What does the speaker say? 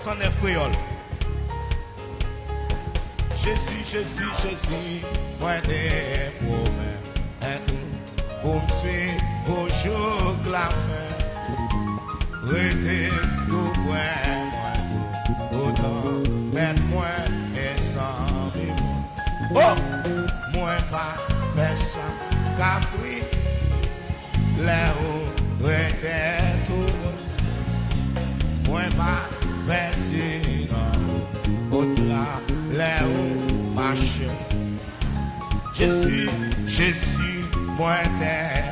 109 créole. Jésus, moi des promesses, pour me suivre au jour de la fin. Restez tout près, moi, autant, faites-moi et sans vivre. Oh, moi pas personne qu'à pris, là où restez tout. Moi pas personne, au-delà, là où marche. Jésus, moi t'es.